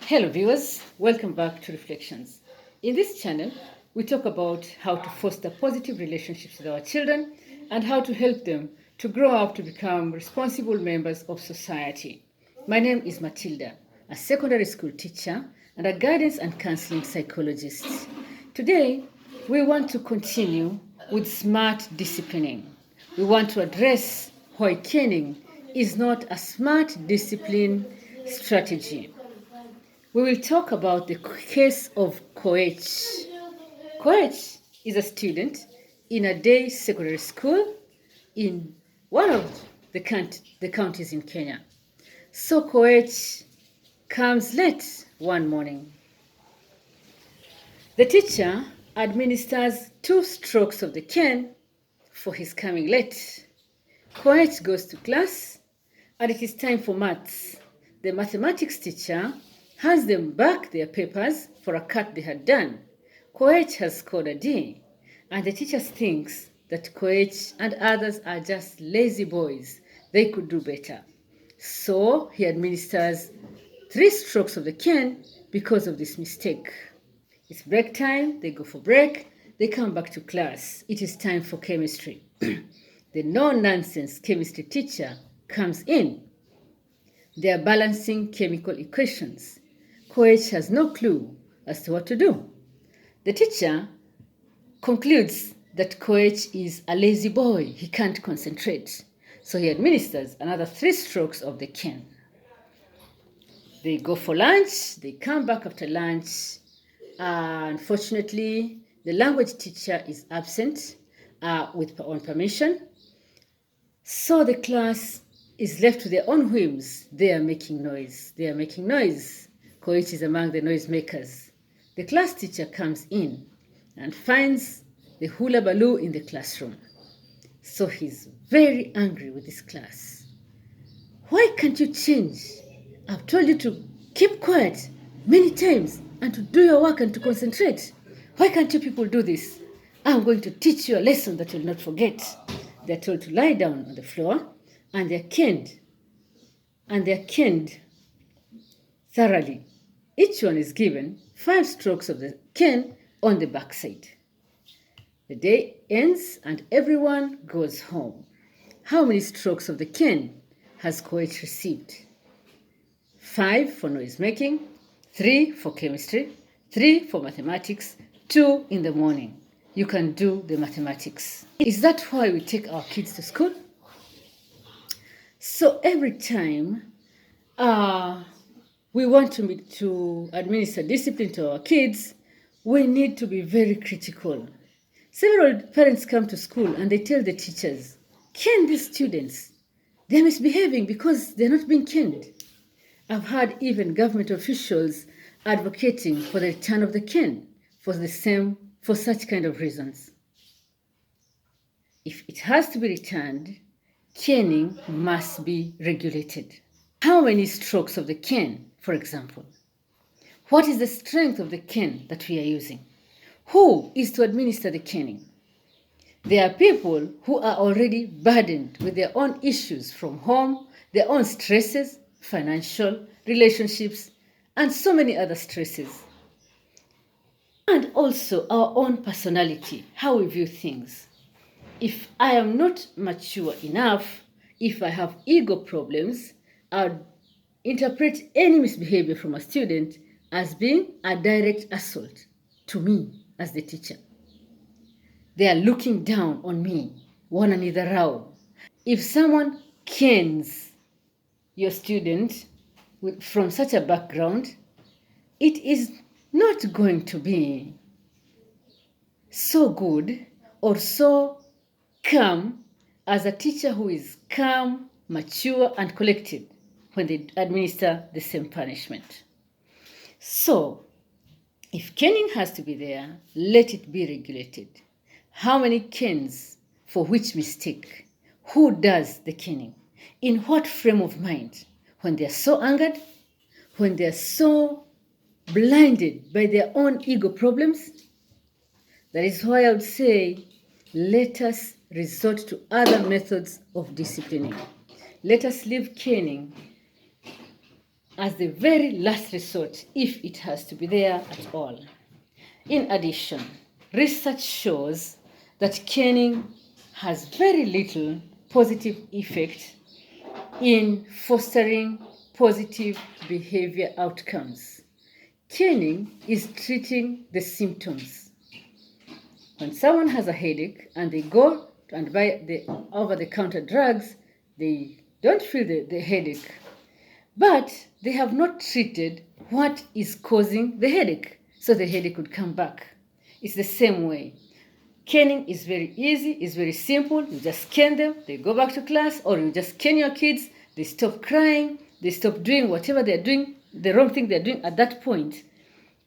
Hello viewers, welcome back to Reflections. In this channel, we talk about how to foster positive relationships with our children and how to help them to grow up to become responsible members of society. My name is Matilda, a secondary school teacher and a guidance and counseling psychologist. Today, we want to continue with smart disciplining. We want to address why caning is not a smart discipline strategy. We will talk about the case of Koech. Koech is a student in a day secondary school in one of the counties in Kenya. So Koech comes late one morning. The teacher administers 2 strokes of the cane for his coming late. Koech goes to class and it is time for maths. The mathematics teacher has them back their papers for a cut they had done. Koech has scored a D, and the teacher thinks that Koech and others are just lazy boys. They could do better. So he administers 3 strokes of the cane because of this mistake. It's break time, they go for break, they come back to class. It is time for chemistry. The no-nonsense chemistry teacher comes in. They are balancing chemical equations. Koech has no clue as to what to do. The teacher concludes that Koech is a lazy boy. He can't concentrate. So he administers another 3 strokes of the cane. They go for lunch. They come back after lunch. Unfortunately, the language teacher is absent on permission. So the class is left to their own whims. They are making noise. Koech is among the noisemakers. The class teacher comes in and finds the hula baloo in the classroom. So he's very angry with this class. Why can't you change? I've told you to keep quiet many times and to do your work and to concentrate. Why can't you people do this? I'm going to teach you a lesson that you'll not forget. They're told to lie down on the floor and they're caned. Thoroughly. Each one is given 5 strokes of the cane on the backside. The day ends and everyone goes home. How many strokes of the cane has Koech received? 5 for noise making, 3 for chemistry, 3 for mathematics, 2 in the morning. You can do the mathematics. Is that why we take our kids to school? So every time we want to administer discipline to our kids, we need to be very critical. Several parents come to school and they tell the teachers, cane these students. They're misbehaving because they're not being caned. I've heard even government officials advocating for the return of the cane for such kind of reasons. If it has to be returned, caning must be regulated. How many strokes of the cane, for example? What is the strength of the cane that we are using? Who is to administer the caning? There are people who are already burdened with their own issues from home, their own stresses, financial, relationships, and so many other stresses. And also our own personality, how we view things. If I am not mature enough, if I have ego problems, I'll interpret any misbehavior from a student as being a direct assault to me as the teacher. They are looking down on me, wananidharau. If someone canes your student from such a background, it is not going to be so good or so calm as a teacher who is calm, mature, and collected when they administer the same punishment. So, if caning has to be there, let it be regulated. How many canes for which mistake? Who does the caning? In what frame of mind? When they are so angered? When they are so blinded by their own ego problems? That is why I would say, let us resort to other methods of disciplining. Let us leave caning as the very last resort if it has to be there at all. In addition, research shows that caning has very little positive effect in fostering positive behavior outcomes. Caning is treating the symptoms. When someone has a headache and they go and buy the over-the-counter drugs, they don't feel the headache. But they have not treated what is causing the headache, so the headache would come back. It's the same way. Caning is very easy, it's very simple. You just cane them, they go back to class, or you just cane your kids, they stop crying, they stop doing whatever they're doing, the wrong thing they're doing at that point.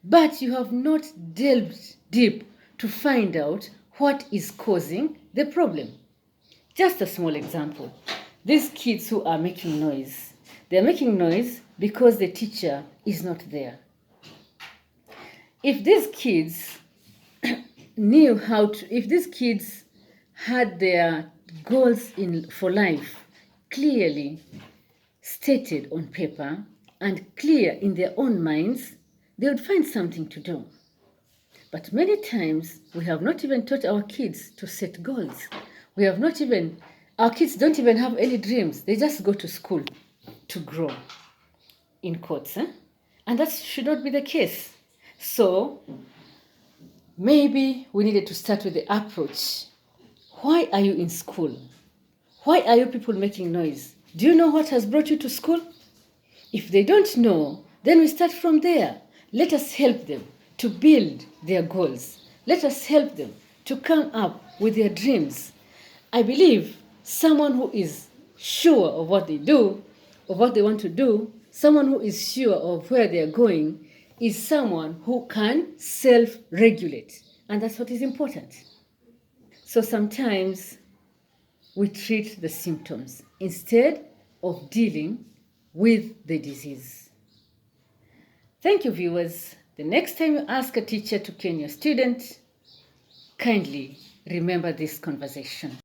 But you have not delved deep to find out what is causing the problem. Just a small example. These kids who are making noise, they're making noise because the teacher is not there. If these kids if these kids had their goals for life clearly stated on paper and clear in their own minds, they would find something to do. But many times we have not even taught our kids to set goals. Our kids don't even have any dreams. They just go to school to grow, in quotes. And that should not be the case. So maybe we needed to start with the approach. Why are you in school? Why are you people making noise? Do you know what has brought you to school? If they don't know, then we start from there. Let us help them to build their goals. Let us help them to come up with their dreams. I believe someone who is sure of what they do, of what they want to do, someone who is sure of where they are going, is someone who can self-regulate. And that's what is important. So sometimes we treat the symptoms instead of dealing with the disease. Thank you, viewers. The next time you ask a teacher to cane your student, kindly remember this conversation.